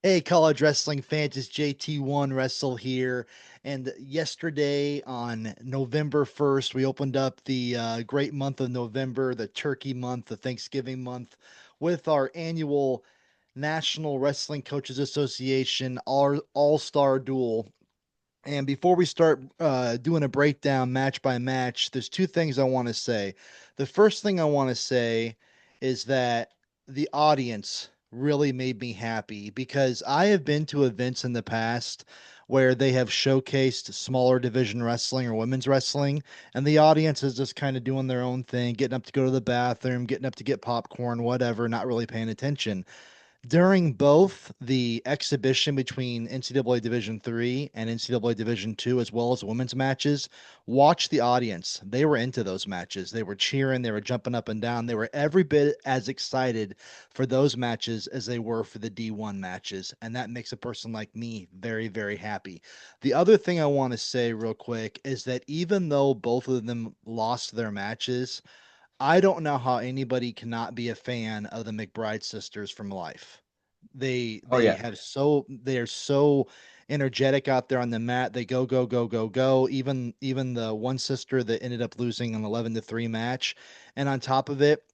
Hey, college wrestling fans, it's JT1 Wrestle here. And yesterday on November 1st, we opened up the great month of November, the Turkey month, the Thanksgiving month, with our annual National Wrestling Coaches Association All Star Duel. And before we start doing a breakdown match by match, there's two things I want to say. The first thing I want to say is that the audience really made me happy because I have been to events in the past where they have showcased smaller division wrestling or women's wrestling, and the audience is just kind of doing their own thing, getting up to go to the bathroom, getting up to get popcorn, whatever, not really paying attention during both the exhibition between NCAA Division III and NCAA Division II, as well as women's matches. Watch the audience. They were into those matches. They were cheering, they were jumping up and down. They were every bit as excited for those matches as they were for the D1 matches. And that makes a person like me very, very happy. The other thing I want to say real quick is that even though both of them lost their matches, I don't know how anybody cannot be a fan of the McBride sisters from Life. They Oh they yeah, have so they're so energetic out there on the mat. They go go go go go. Even the one sister that ended up losing an 11-3 match. And on top of it,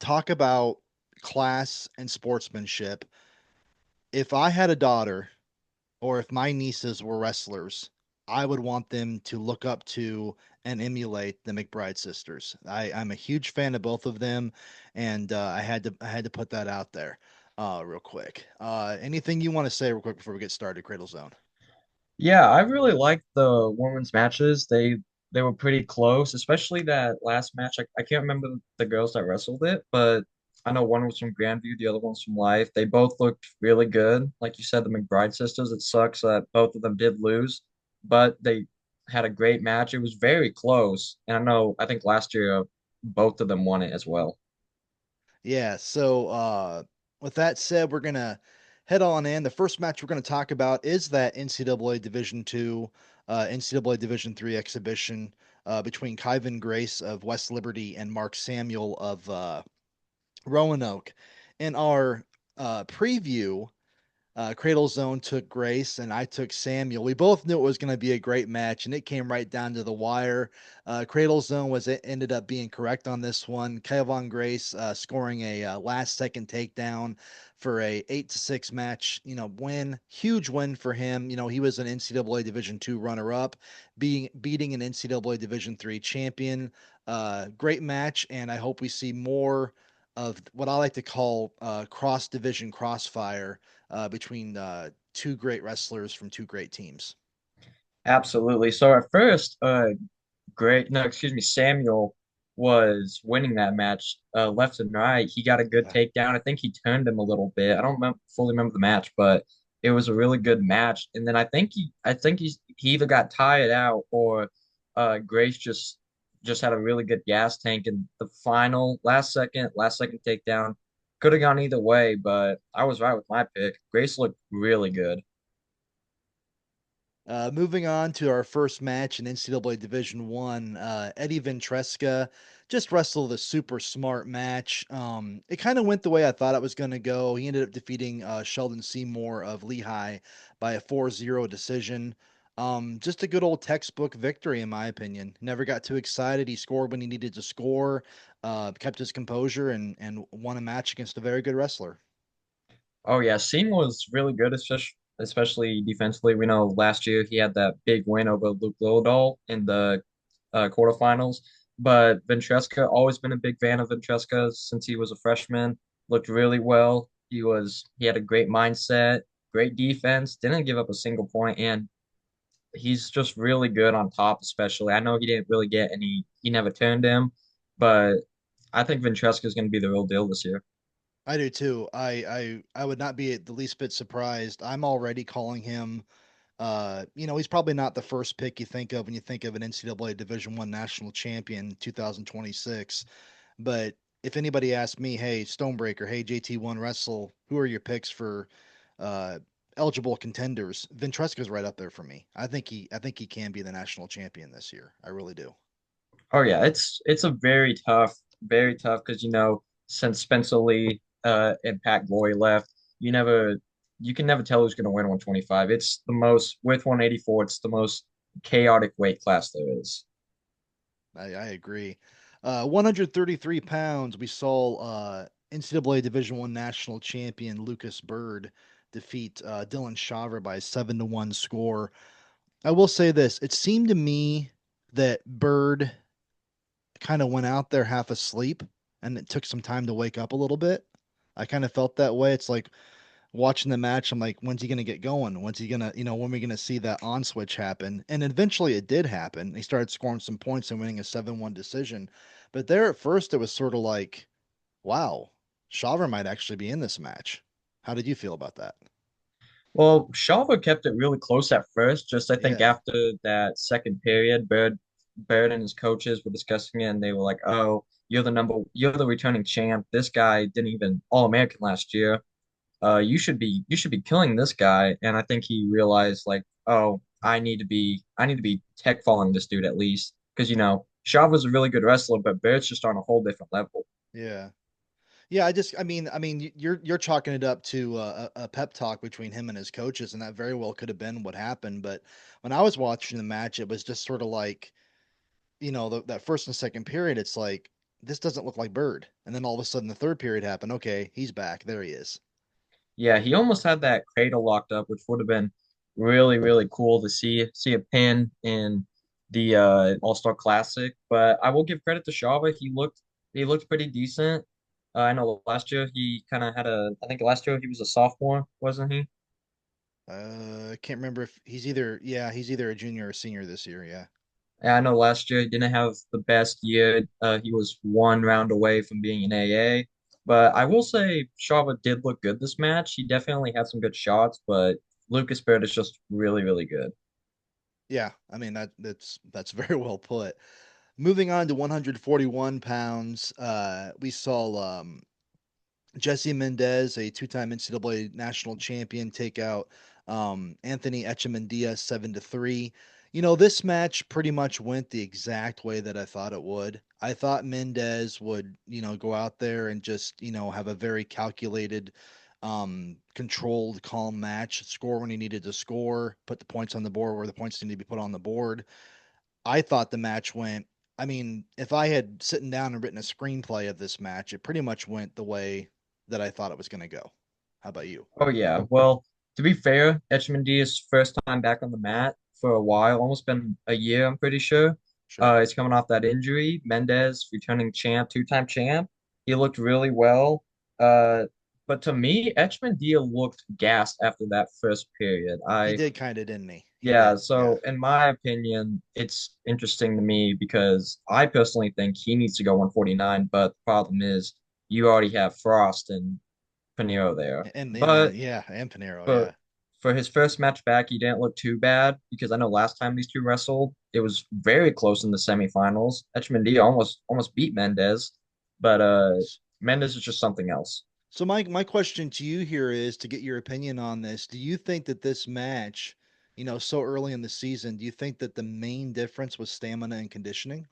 talk about class and sportsmanship. If I had a daughter or if my nieces were wrestlers, I would want them to look up to and emulate the McBride sisters. I'm a huge fan of both of them, and I had to put that out there, real quick. Anything you want to say real quick before we get started, Cradle Zone? yeah. I really liked the women's matches. They were pretty close, especially that last match. I can't remember the girls that wrestled it, but I know one was from Grandview, the other one's from Life. They both looked really good. Like you said, the McBride sisters. It sucks that both of them did lose, but they had a great match. It was very close, and I think last year both of them won it as well. Yeah, so with that said, we're gonna head on in. The first match we're gonna talk about is that NCAA Division Two, NCAA Division Three exhibition between Kyvan Grace of West Liberty and Mark Samuel of Roanoke. In our preview, Cradle Zone took Grace and I took Samuel. We both knew it was going to be a great match, and it came right down to the wire. Cradle Zone was it ended up being correct on this one. Kevon Grace scoring a last second takedown for a 8-6 match. Win, huge win for him. He was an NCAA Division II runner up, beating an NCAA Division III champion. Great match, and I hope we see more of what I like to call cross division crossfire between two great wrestlers from two great teams. Absolutely. So at first, great. No, excuse me. Samuel was winning that match left and right. He got a good Yeah. takedown. I think he turned him a little bit. I don't fully remember the match, but it was a really good match. And then he either got tired out or Grace just had a really good gas tank. And the final last second takedown could have gone either way, but I was right with my pick. Grace looked really good. Moving on to our first match in NCAA Division One, Eddie Ventresca just wrestled a super smart match. It kind of went the way I thought it was going to go. He ended up defeating Sheldon Seymour of Lehigh by a 4-0 decision. Just a good old textbook victory, in my opinion. Never got too excited. He scored when he needed to score, kept his composure, and won a match against a very good wrestler. Oh yeah, Singh was really good, especially defensively. We know last year he had that big win over Luke Lildahl in the quarterfinals. But Ventresca, always been a big fan of Ventresca since he was a freshman. Looked really well. He had a great mindset, great defense, didn't give up a single point, and he's just really good on top, especially. I know he didn't really get any, he never turned him, but I think Ventresca is going to be the real deal this year. I do too. I would not be the least bit surprised. I'm already calling him. He's probably not the first pick you think of when you think of an NCAA Division One national champion 2026. But if anybody asked me, hey, Stonebreaker, hey, JT1 Wrestle, who are your picks for uh, eligible contenders? Ventresca's right up there for me. I think he can be the national champion this year. I really do. Oh yeah, it's a very tough because since Spencer Lee and Pat Glory left, you never you can never tell who's going to win 125. It's the most with 184. It's the most chaotic weight class there is. I agree. 133 pounds, we saw NCAA Division One national champion Lucas Bird defeat Dylan Shaver by a 7-1 score. I will say this: it seemed to me that Bird kind of went out there half asleep, and it took some time to wake up a little bit. I kind of felt that way. It's like watching the match. I'm like, when's he gonna get going? When's he gonna, when are we gonna see that on switch happen? And eventually, it did happen. He started scoring some points and winning a 7-1 decision. But there at first, it was sort of like, wow, Shaver might actually be in this match. How did you feel about that? Well, Shava kept it really close at first. Just I think Yeah, after that second period, Bird and his coaches were discussing it, and they were like, "Oh, you're the returning champ. This guy didn't even All American last year. You should be killing this guy." And I think he realized like, "Oh, I need to be tech following this dude at least because Shava's a really good wrestler, but Bird's just on a whole different level." yeah. Yeah, you're chalking it up to a pep talk between him and his coaches, and that very well could have been what happened. But when I was watching the match, it was just sort of like, that first and second period, it's like this doesn't look like Bird, and then all of a sudden the third period happened. Okay, he's back. There he is. Yeah, he almost had that cradle locked up, which would have been really cool to see a pin in the All Star Classic. But I will give credit to Shava. He looked pretty decent. I know last year he kind of had a. I think last year he was a sophomore, wasn't he? I can't remember if he's either a junior or a senior this year. Yeah. And I know last year he didn't have the best year. He was one round away from being an AA. But I will say Shava did look good this match. He definitely had some good shots, but Lucas Barrett is just really good. Yeah, I mean that's very well put. Moving on to 141 pounds, we saw Jesse Mendez, a two-time NCAA national champion, take out Anthony Echemendia 7-3. This match pretty much went the exact way that I thought it would. I thought Mendez would, go out there and just, have a very calculated, controlled, calm match, score when he needed to score, put the points on the board where the points needed to be put on the board. I thought the match went. I mean, if I had sitting down and written a screenplay of this match, it pretty much went the way that I thought it was going to go. How about you? Oh yeah. Well, to be fair, Etchemendia's first time back on the mat for a while, almost been a year, I'm pretty sure. Sure. He's coming off that injury. Mendez, returning champ, two-time champ. He looked really well. Uh, but to me, Etchemendia looked gassed after that first period. He did kind of, didn't he? He Yeah, did. Yeah. so in my opinion, it's interesting to me because I personally think he needs to go 149, but the problem is you already have Frost and Pinero there. And But yeah, and Panero. for Yeah. for his first match back, he didn't look too bad because I know last time these two wrestled, it was very close in the semifinals. Echmendia almost beat Mendez, but Mendez is just something else. So my question to you here is to get your opinion on this. Do you think that this match, so early in the season, do you think that the main difference was stamina and conditioning?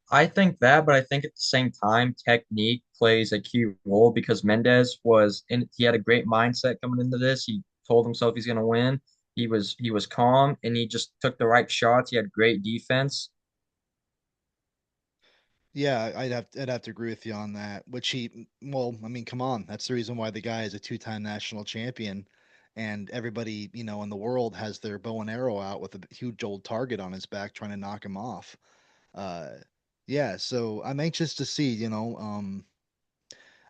I think that, but I think at the same time, technique plays a key role because Mendez was in. He had a great mindset coming into this. He told himself he's going to win. He was calm and he just took the right shots. He had great defense. Yeah, I'd have to agree with you on that. Well, I mean, come on, that's the reason why the guy is a two-time national champion, and everybody, in the world has their bow and arrow out with a huge old target on his back trying to knock him off. Uh, yeah, so I'm anxious to see. I'm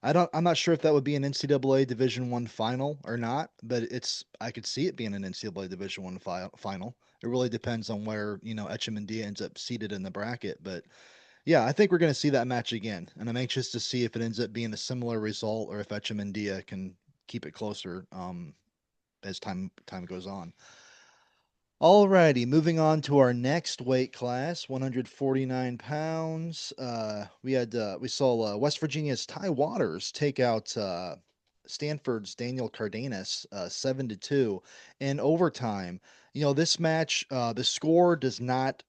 not sure if that would be an NCAA Division One final or not, but I could see it being an NCAA Division One final. It really depends on where Echemendia ends up seated in the bracket, but. Yeah, I think we're going to see that match again, and I'm anxious to see if it ends up being a similar result or if Echemendia can keep it closer as time goes on. Alrighty, moving on to our next weight class, 149 pounds. We saw West Virginia's Ty Waters take out Stanford's Daniel Cardenas 7-2 in overtime. This match, the score does not,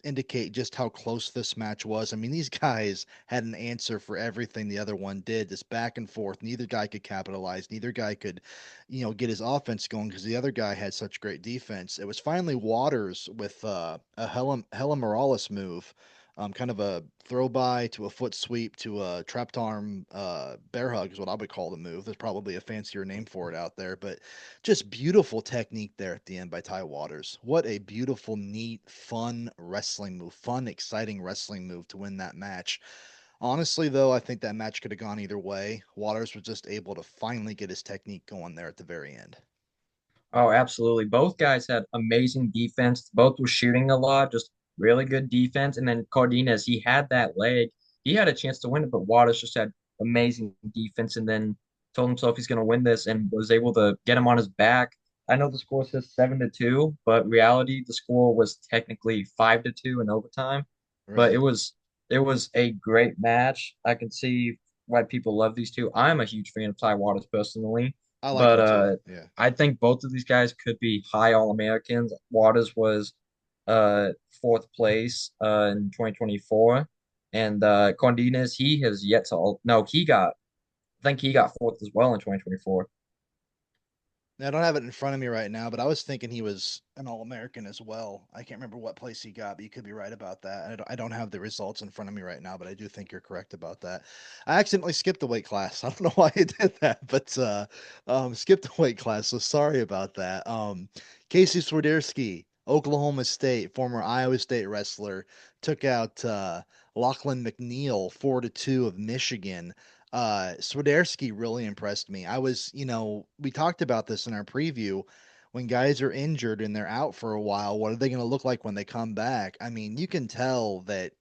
indicate just how close this match was. I mean, these guys had an answer for everything the other one did, just back and forth. Neither guy could capitalize. Neither guy could, get his offense going because the other guy had such great defense. It was finally Waters with a Helen Morales move, kind of a throw by to a foot sweep to a trapped arm bear hug is what I would call the move. There's probably a fancier name for it out there, but just beautiful technique there at the end by Ty Waters. What a beautiful, neat, fun wrestling move, fun, exciting wrestling move to win that match. Honestly, though, I think that match could have gone either way. Waters was just able to finally get his technique going there at the very end. Oh, absolutely. Both guys had amazing defense. Both were shooting a lot, just really good defense. And then Cardenas, he had that leg. He had a chance to win it, but Waters just had amazing defense and then told himself he's going to win this and was able to get him on his back. I know the score says 7-2, but reality, the score was technically 5-2 in overtime. But it Right. was it was a great match. I can see why people love these two. I'm a huge fan of Ty Waters personally, I like but him too. Yeah. I think both of these guys could be high All-Americans. Waters was uh fourth place in 2024. And Cardenas, he has yet to no, I think he got fourth as well in 2024. I don't have it in front of me right now, but I was thinking he was an All American as well. I can't remember what place he got, but you could be right about that. I don't have the results in front of me right now, but I do think you're correct about that. I accidentally skipped the weight class. I don't know why I did that, but skipped the weight class. So sorry about that. Casey Swiderski, Oklahoma State, former Iowa State wrestler, took out Lachlan McNeil 4-2 of Michigan. Swiderski really impressed me. We talked about this in our preview. When guys are injured and they're out for a while, what are they going to look like when they come back? I mean, you can tell that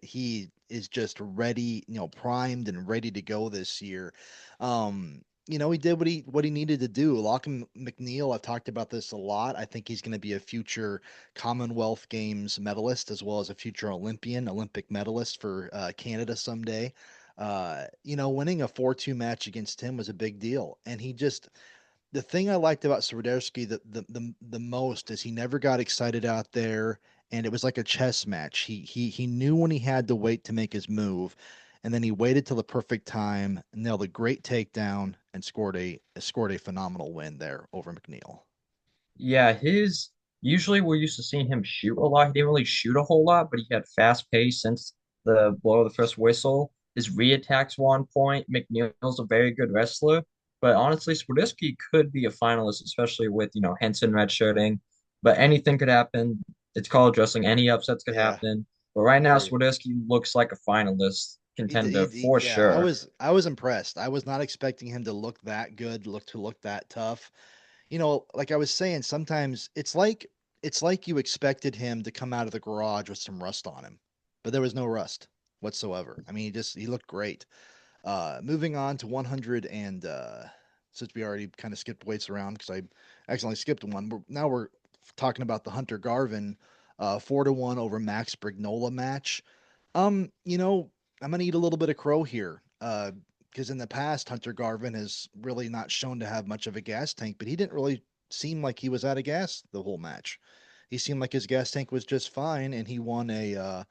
he is just ready, primed and ready to go this year. He did what he needed to do. Lachlan McNeil, I've talked about this a lot. I think he's going to be a future Commonwealth Games medalist as well as a future Olympic medalist for Canada someday. Winning a 4-2 match against him was a big deal. And the thing I liked about Swiderski the most is he never got excited out there, and it was like a chess match. He knew when he had to wait to make his move, and then he waited till the perfect time, nailed a great takedown, and scored a phenomenal win there over McNeil. Yeah, his usually we're used to seeing him shoot a lot. He didn't really shoot a whole lot, but he had fast pace since the blow of the first whistle. His re-attacks were on point. McNeil's a very good wrestler, but honestly, Swiderski could be a finalist, especially with Henson redshirting. But anything could happen. It's college wrestling. Any upsets could Yeah, happen. But right now, agreed. Swiderski looks like a finalist contender for Yeah, I sure. was I was impressed. I was not expecting him to look that good, look that tough. Like I was saying, sometimes it's like you expected him to come out of the garage with some rust on him, but there was no rust whatsoever. I mean, he looked great. Moving on to 100 and since we already kind of skipped weights around because I accidentally skipped one. Now we're talking about the Hunter Garvin 4-1 over Max Brignola match. Um, you know, I'm gonna eat a little bit of crow here. Because in the past, Hunter Garvin has really not shown to have much of a gas tank, but he didn't really seem like he was out of gas the whole match. He seemed like his gas tank was just fine, and he won a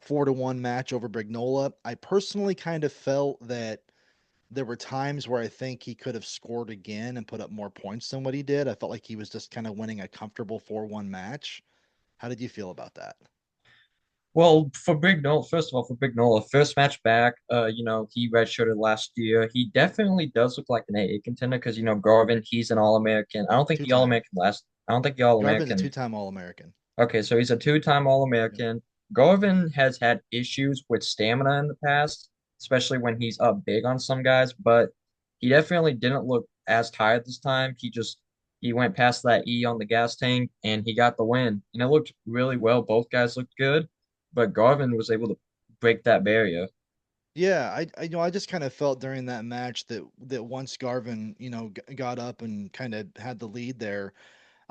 4-1 match over Brignola. I personally kind of felt that there were times where I think he could have scored again and put up more points than what he did. I felt like he was just kind of winning a comfortable 4-1 match. How did you feel about that? Well, for Big Nola, first of all, for Big Nola, first match back, he redshirted last year. He definitely does look like an AA contender because, Garvin, he's an All-American. Two time. I don't think the Garvin's a All-American. two-time All-American. Okay, so he's a two-time Yep. All-American. Garvin has had issues with stamina in the past, especially when he's up big on some guys, but he definitely didn't look as tired this time. He went past that E on the gas tank and he got the win. And it looked really well. Both guys looked good, but Garvin was able to break that barrier. Yeah, I just kind of felt during that match that once Garvin, got up and kind of had the lead there,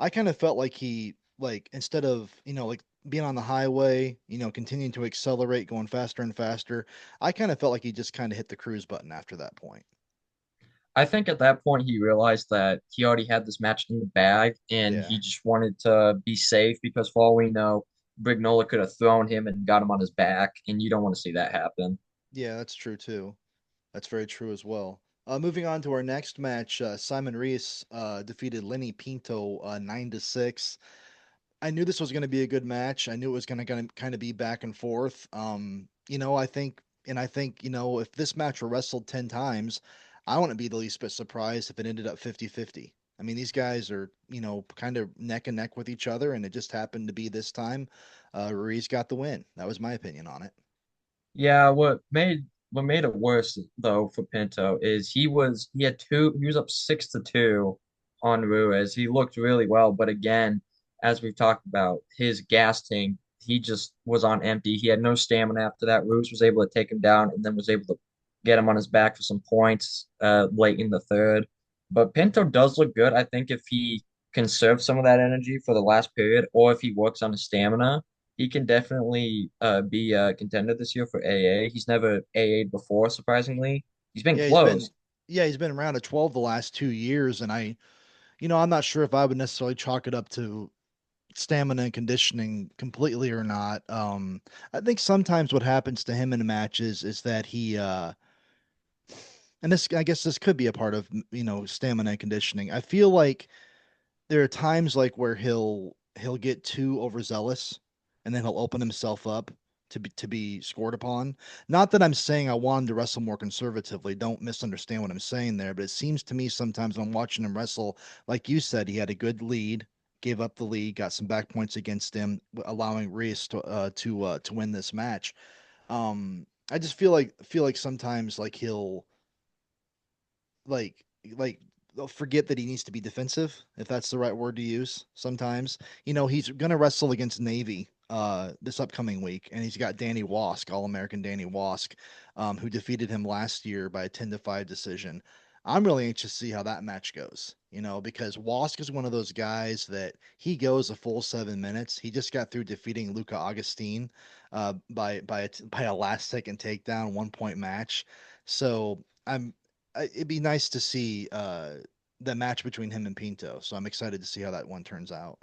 I kind of felt like he like instead of, like being on the highway, continuing to accelerate, going faster and faster, I kind of felt like he just kind of hit the cruise button after that point. I think at that point he realized that he already had this match in the bag and Yeah. he just wanted to be safe because for all we know, Brignola could have thrown him and got him on his back, and you don't want to see that happen. Yeah, that's true too. That's very true as well. Moving on to our next match, Simon Reese defeated Lenny Pinto 9-6. I knew this was going to be a good match. I knew it was going to kind of be back and forth. I think, if this match were wrestled 10 times, I wouldn't be the least bit surprised if it ended up 50-50. I mean, these guys are, kind of neck and neck with each other, and it just happened to be this time. Ruiz got the win. That was my opinion on it. Yeah, what made it worse though for Pinto is he was up 6-2 on Ruiz. He looked really well, but again, as we've talked about, his gas tank, he just was on empty. He had no stamina after that. Ruiz was able to take him down and then was able to get him on his back for some points late in the third. But Pinto does look good. I think if he conserves some of that energy for the last period, or if he works on his stamina he can definitely be a contender this year for AA. He's never AA'd before, surprisingly. He's been Yeah, he's been close. yeah, he's been around at 12 the last 2 years, and I'm not sure if I would necessarily chalk it up to stamina and conditioning completely or not. I think sometimes what happens to him in matches is that and this, I guess this could be a part of, stamina and conditioning. I feel like there are times like where he'll get too overzealous and then he'll open himself up to be scored upon. Not that I'm saying I want him to wrestle more conservatively. Don't misunderstand what I'm saying there, but it seems to me sometimes when I'm watching him wrestle, like you said, he had a good lead, gave up the lead, got some back points against him, allowing Reese to win this match. I just feel like sometimes like he'll like like they'll forget that he needs to be defensive, if that's the right word to use. Sometimes, he's gonna wrestle against Navy this upcoming week, and he's got Danny Wask, All American Danny Wask, who defeated him last year by a 10-5 decision. I'm really anxious to see how that match goes. Because Wask is one of those guys that he goes a full 7 minutes. He just got through defeating Luca Augustine by a last second takedown, 1 point match. So it'd be nice to see the match between him and Pinto. So I'm excited to see how that one turns out.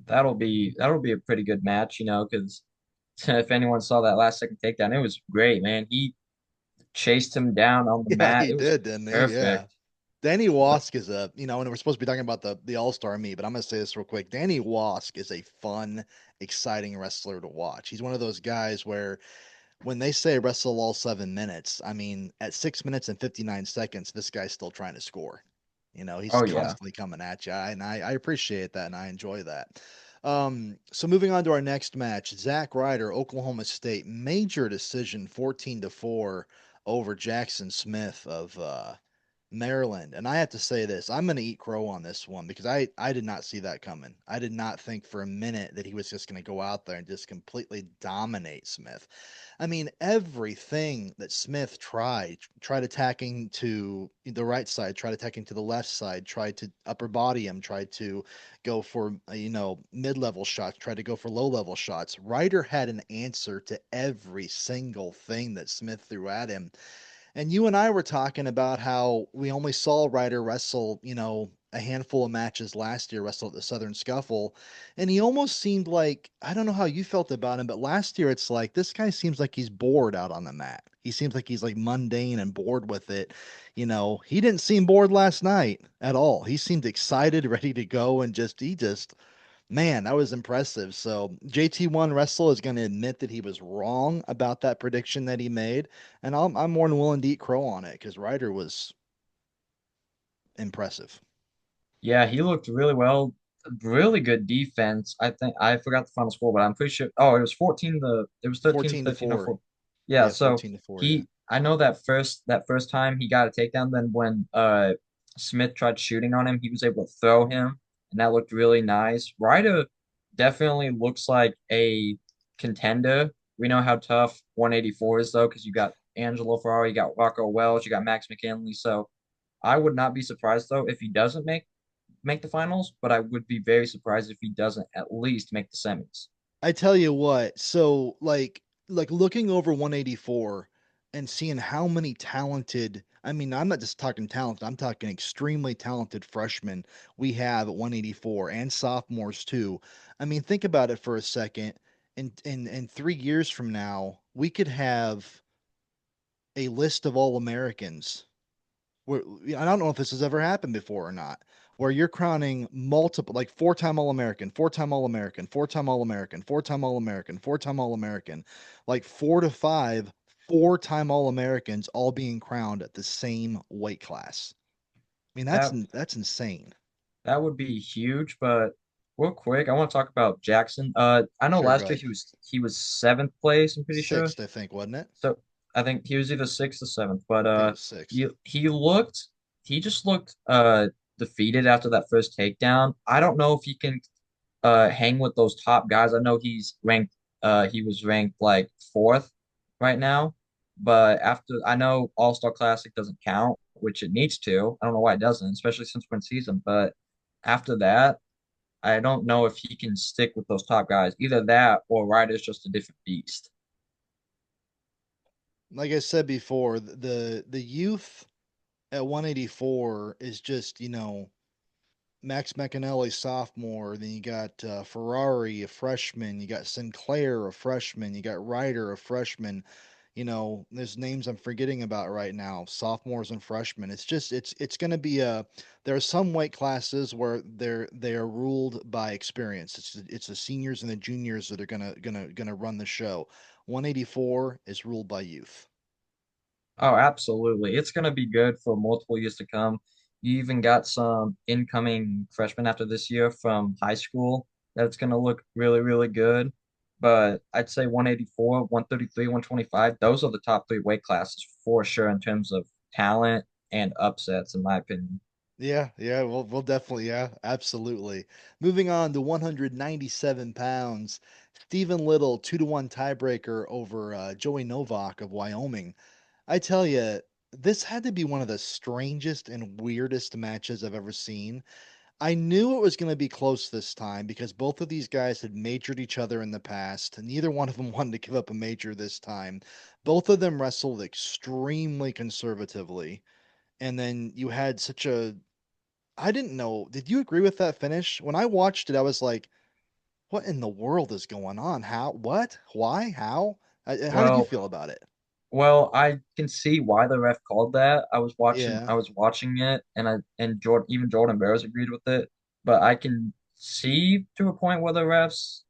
That'll be a pretty good match, because if anyone saw that last second takedown, it was great, man. He chased him down on the Yeah, mat. he It was did, didn't he? Yeah. perfect. Danny But Wask is and we're supposed to be talking about the All Star meet, but I'm gonna say this real quick. Danny Wask is a fun, exciting wrestler to watch. He's one of those guys where when they say wrestle all 7 minutes, I mean, at 6 minutes and 59 seconds, this guy's still trying to score. He's oh yeah. constantly coming at you, and I appreciate that, and I enjoy that. So moving on to our next match, Zack Ryder, Oklahoma State, major decision, 14-4 over Jackson Smith of Maryland. And I have to say this, I'm going to eat crow on this one because I did not see that coming. I did not think for a minute that he was just going to go out there and just completely dominate Smith. I mean, everything that Smith tried attacking to the right side, tried attacking to the left side, tried to upper body him, tried to go for, mid-level shots, tried to go for low-level shots. Ryder had an answer to every single thing that Smith threw at him. And you and I were talking about how we only saw Ryder wrestle, a handful of matches last year, wrestle at the Southern Scuffle. And he almost seemed like, I don't know how you felt about him, but last year it's like this guy seems like he's bored out on the mat. He seems like he's like mundane and bored with it. He didn't seem bored last night at all. He seemed excited, ready to go, and he just man, that was impressive. So JT1Wrestle is going to admit that he was wrong about that prediction that he made, and I'm more than willing to eat crow on it because Ryder was impressive. Yeah, he looked really well. Really good defense. I think I forgot the final score, but I'm pretty sure. Oh, it was 13 14 to 13 or 4. 4. Yeah, Yeah, so 14-4. Yeah. I know that first time he got a takedown, then when Smith tried shooting on him, he was able to throw him, and that looked really nice. Ryder definitely looks like a contender. We know how tough 184 is though, because you got Angelo Ferrari, you got Rocco Welch, you got Max McKinley, so I would not be surprised though if he doesn't make the finals, but I would be very surprised if he doesn't at least make the semis. I tell you what, so like looking over 184. and seeing how many talented, I mean, I'm not just talking talented, I'm talking extremely talented freshmen we have at 184 and sophomores too. I mean, think about it for a second. In 3 years from now, we could have a list of all Americans where I don't know if this has ever happened before or not, where you're crowning multiple, like four-time All-American, four-time All-American, four-time All-American, four-time All-American, four-time All-American, like 4 to 5 four-time All-Americans all being crowned at the same weight class. I mean, That that's insane. that would be huge, but real quick, I want to talk about Jackson. I know Sure, go last year ahead. he was seventh place, I'm pretty sure. Sixth, I think, wasn't it? So I think he was either sixth or seventh, but I think it was sixth. he just looked defeated after that first takedown. I don't know if he can hang with those top guys. I know he was ranked like fourth right now, but after I know All Star Classic doesn't count, which it needs to. I don't know why it doesn't, especially since we're in season. But after that, I don't know if he can stick with those top guys. Either that or Ryder's just a different beast. Like I said before, the youth at 184 is just, Max McAnally, sophomore. Then you got Ferrari, a freshman. You got Sinclair, a freshman. You got Ryder, a freshman. There's names I'm forgetting about right now, sophomores and freshmen. It's going to be a. There are some weight classes where they are ruled by experience. It's the seniors and the juniors that are gonna run the show. 184 is ruled by youth. Oh, absolutely. It's going to be good for multiple years to come. You even got some incoming freshmen after this year from high school that's going to look really, really good. But I'd say 184, 133, 125, those are the top three weight classes for sure in terms of talent and upsets, in my opinion. Yeah, yeah, we'll definitely, yeah, absolutely. Moving on to 197 pounds, Stephen Little, 2-1 tiebreaker over Joey Novak of Wyoming. I tell you, this had to be one of the strangest and weirdest matches I've ever seen. I knew it was going to be close this time because both of these guys had majored each other in the past. Neither one of them wanted to give up a major this time. Both of them wrestled extremely conservatively. And then you had such a I didn't know. Did you agree with that finish? When I watched it, I was like, "What in the world is going on? How? What? Why? How? How did you Well, feel about it?" Well, I can see why the ref called that. Yeah, I was watching it, and Jordan, even Jordan Barrows agreed with it. But I can see to a point where the refs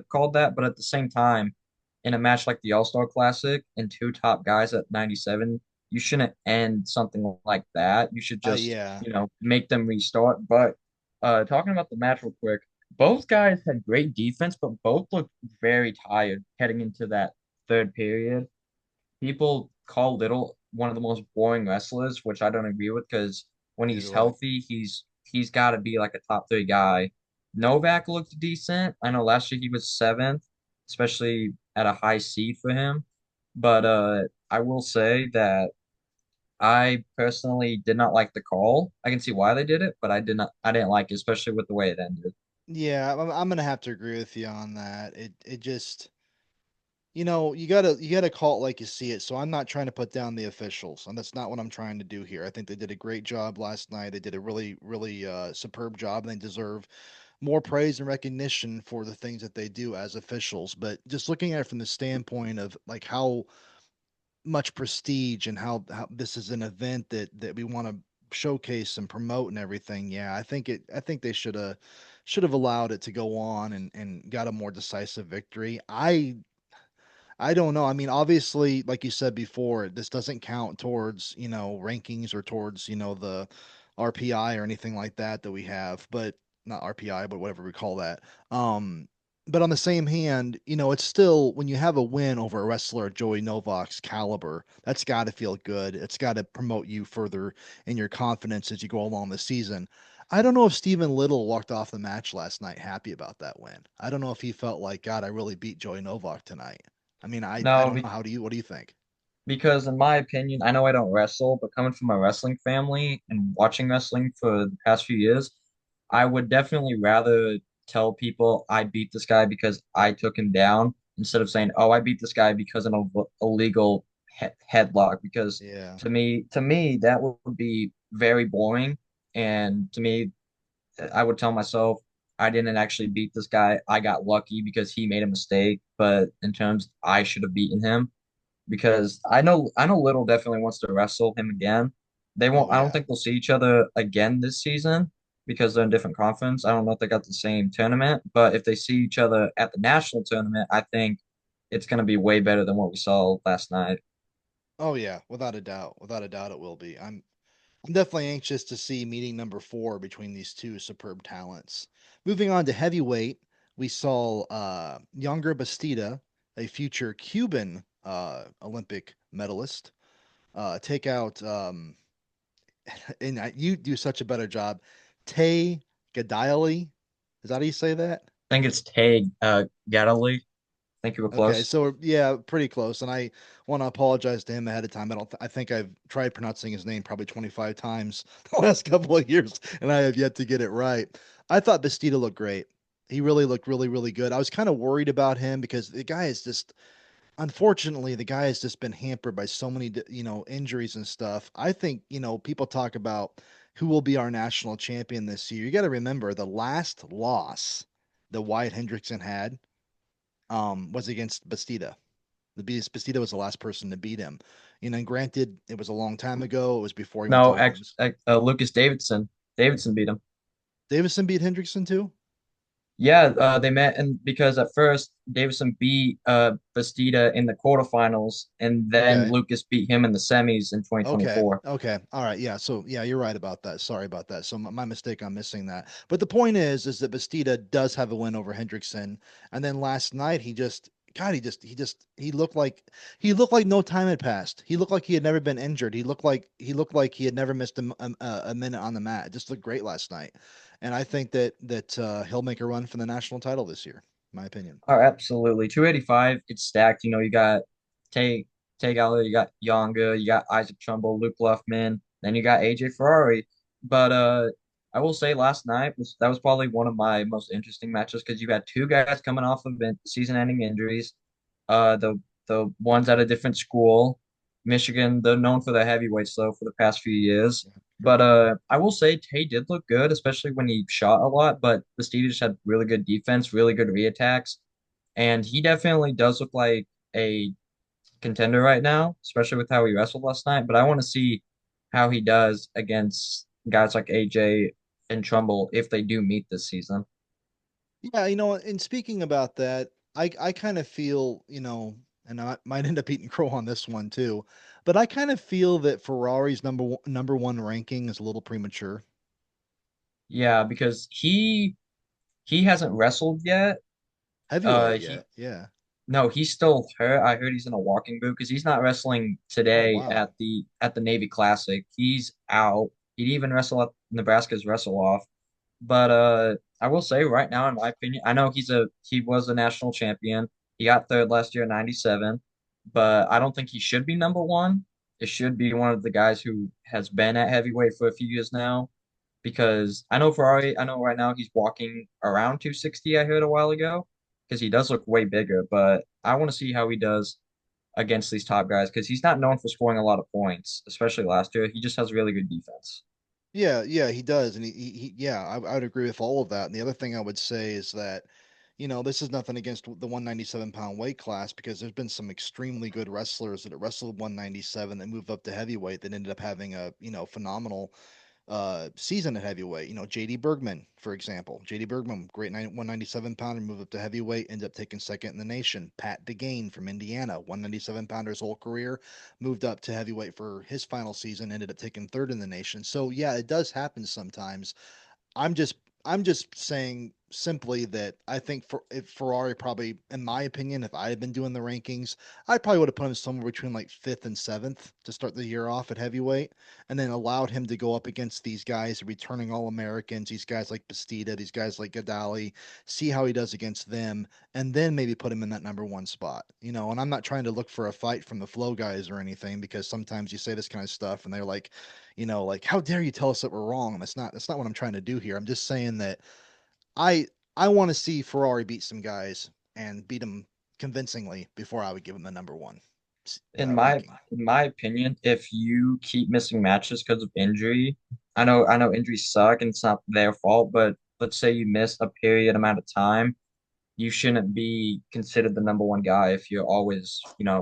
called that. But at the same time, in a match like the All Star Classic and two top guys at 97, you shouldn't end something like that. You should just, yeah, make them restart. But talking about the match real quick, both guys had great defense, but both looked very tired heading into that third period. People call Little one of the most boring wrestlers, which I don't agree with because when neither he's do I. healthy, he's got to be like a top three guy. Novak looked decent. I know last year he was seventh, especially at a high seed for him. But I will say that I personally did not like the call. I can see why they did it, but I didn't like it, especially with the way it ended. Yeah, I'm gonna have to agree with you on that. It just, you gotta call it like you see it. So I'm not trying to put down the officials, and that's not what I'm trying to do here. I think they did a great job last night. They did a really, really superb job, and they deserve more praise and recognition for the things that they do as officials. But just looking at it from the standpoint of like how much prestige and how this is an event that we want to showcase and promote and everything. Yeah, I think they should have allowed it to go on and got a more decisive victory. I don't know. I mean, obviously, like you said before, this doesn't count towards, rankings or towards, the RPI or anything like that we have, but not RPI, but whatever we call that. Um, but on the same hand, it's still when you have a win over a wrestler of Joey Novak's caliber, that's got to feel good. It's got to promote you further in your confidence as you go along the season. I don't know if Stephen Little walked off the match last night happy about that win. I don't know if he felt like, God, I really beat Joey Novak tonight. I mean, I No, don't know. What do you think? because in my opinion, I know I don't wrestle, but coming from a wrestling family and watching wrestling for the past few years, I would definitely rather tell people I beat this guy because I took him down instead of saying, "Oh, I beat this guy because an illegal headlock because Yeah. to me that would be very boring. And to me, I would tell myself I didn't actually beat this guy. I got lucky because he made a mistake. But in terms, I should have beaten him because I know Little definitely wants to wrestle him again. They won't. Oh I don't yeah. think they'll see each other again this season because they're in different conference. I don't know if they got the same tournament, but if they see each other at the national tournament, I think it's going to be way better than what we saw last night. Oh yeah, without a doubt. Without a doubt it will be. I'm definitely anxious to see meeting number 4 between these two superb talents. Moving on to heavyweight, we saw Younger Bastida, a future Cuban Olympic medalist, take out and you do such a better job. Tay Gadali. Is that how you say that? I think it's Tay Gatterly. I think you were Okay, close. so yeah, pretty close. And I want to apologize to him ahead of time. I think I've tried pronouncing his name probably 25 times the last couple of years, and I have yet to get it right. I thought Bastida looked great. He really looked really, really good. I was kind of worried about him because the guy is just, unfortunately, the guy has just been hampered by so many, injuries and stuff. I think, people talk about who will be our national champion this year. You got to remember the last loss that Wyatt Hendrickson had was against Bastida. Bastida was the last person to beat him. And granted, it was a long time ago. It was before he went to No, the homes. Lucas Davidson. Davidson beat him. Davison beat Hendrickson too. Yeah, they met, and because at first Davidson beat Bastida in the quarterfinals, and then Okay. Lucas beat him in the semis in Okay. 2024. Okay. All right. Yeah. So yeah, you're right about that. Sorry about that. So my mistake on missing that. But the point is that Bastida does have a win over Hendrickson, and then last night he looked like no time had passed. He looked like he had never been injured. He looked like he had never missed a minute on the mat. It just looked great last night, and I think that he'll make a run for the national title this year. My opinion. Oh, absolutely. 285, it's stacked. You got Tay Tay Gallagher, you got Yonga, you got Isaac Trumbull, Luke Luffman, then you got AJ Ferrari. But I will say last night was probably one of my most interesting matches because you had two guys coming off of season-ending injuries. The ones at a different school, Michigan, they're known for their heavyweights though for the past few years. Yeah, But true. I will say Tay did look good, especially when he shot a lot. But the Steelers had really good defense, really good reattacks. And he definitely does look like a contender right now, especially with how he wrestled last night. But I want to see how he does against guys like AJ and Trumbull if they do meet this season. Yeah, and speaking about that, I kind of feel, and I might end up eating crow on this one too, but I kind of feel that Ferrari's number one ranking is a little premature. Yeah, because he hasn't wrestled yet. Heavyweight He yet. Yeah. No, he's still hurt. I heard he's in a walking boot because he's not wrestling Oh, today wow. at the Navy Classic. He's out. He'd even wrestle at Nebraska's wrestle off. But I will say right now, in my opinion, I know he was a national champion. He got third last year in '97, but I don't think he should be number one. It should be one of the guys who has been at heavyweight for a few years now. Because I know Ferrari, I know right now he's walking around 260, I heard a while ago, because he does look way bigger. But I want to see how he does against these top guys because he's not known for scoring a lot of points, especially last year. He just has really good defense. Yeah, yeah, he does, and yeah, I would agree with all of that. And the other thing I would say is that, this is nothing against the 197-pound weight class because there's been some extremely good wrestlers that have wrestled 197 that moved up to heavyweight that ended up having a, phenomenal season at heavyweight. JD Bergman, for example. JD Bergman, great 197 pounder, moved up to heavyweight, ended up taking second in the nation. Pat DeGane from Indiana, 197 pounder his whole career, moved up to heavyweight for his final season, ended up taking third in the nation. So yeah, it does happen sometimes. I'm just I'm just saying simply that I think for if Ferrari probably, in my opinion, if I had been doing the rankings, I probably would have put him somewhere between like fifth and seventh to start the year off at heavyweight, and then allowed him to go up against these guys, returning All Americans, these guys like Bastida, these guys like Gadali, see how he does against them, and then maybe put him in that number one spot. And I'm not trying to look for a fight from the flow guys or anything because sometimes you say this kind of stuff and they're like, like how dare you tell us that we're wrong? That's not what I'm trying to do here. I'm just saying that I I want to see Ferrari beat some guys and beat them convincingly before I would give him the number one In my ranking. in my opinion, if you keep missing matches because of injury, I know injuries suck and it's not their fault, but let's say you miss a period amount of time, you shouldn't be considered the number one guy if you're always,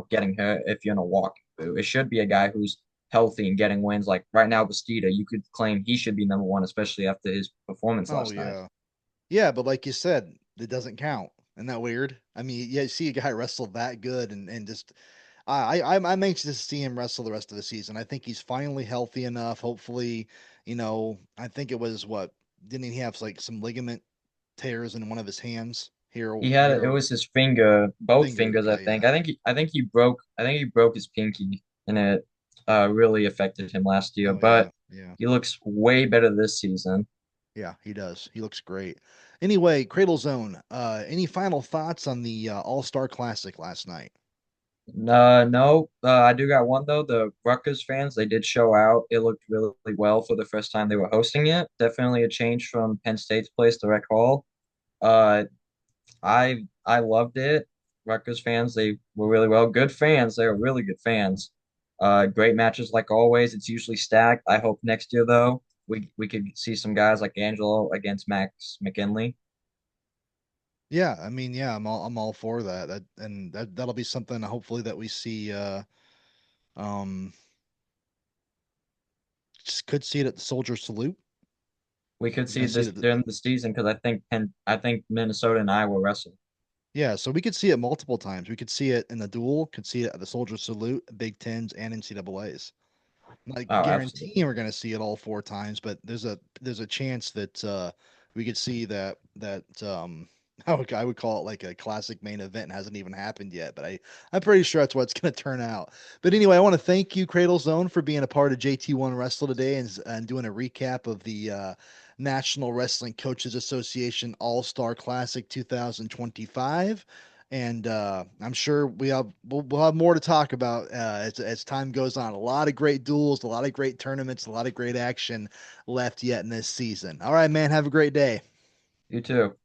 getting hurt, if you're in a walking boot. It should be a guy who's healthy and getting wins. Like right now, Bastida, you could claim he should be number one, especially after his performance Oh last night. yeah. Yeah, but like you said, it doesn't count. Isn't that weird? I mean, yeah, you see a guy wrestle that good and just I'm anxious to see him wrestle the rest of the season. I think he's finally healthy enough. Hopefully, I think it was what didn't he have like some ligament tears in one of his hands It here was his finger, both finger. fingers, I Okay, think. yeah. I think he broke his pinky and it really affected him last year, Oh yeah, but yeah. he looks way better this season. Yeah, he does. He looks great. Anyway, Cradle Zone, any final thoughts on the All Star Classic last night? No, I do got one though. The Rutgers fans, they did show out. It looked really well for the first time they were hosting it. Definitely a change from Penn State's place to Rec Hall. Uh, I loved it. Rutgers fans, they were really well. Good fans. They were really good fans. Great matches like always. It's usually stacked. I hope next year though we could see some guys like Angelo against Max McKinley. Yeah, I mean, yeah, I'm all for that. That'll be something hopefully that we see um could see it at the Soldier Salute. We could We're see gonna see it this at the, during the season because I think Minnesota and Iowa wrestle. yeah, so we could see it multiple times. We could see it in the duel, could see it at the Soldier Salute, Big Tens, and NCAA's. Not Oh, absolutely. guaranteeing we're going to see it all four times, but there's a chance that we could see that I would call it like a classic main event. Hasn't even happened yet, but I'm pretty sure that's what it's going to turn out. But anyway, I want to thank you, Cradle Zone, for being a part of JT1 Wrestle today and doing a recap of the National Wrestling Coaches Association All Star Classic 2025. And I'm sure we'll have more to talk about as time goes on. A lot of great duels, a lot of great tournaments, a lot of great action left yet in this season. All right, man. Have a great day. You too.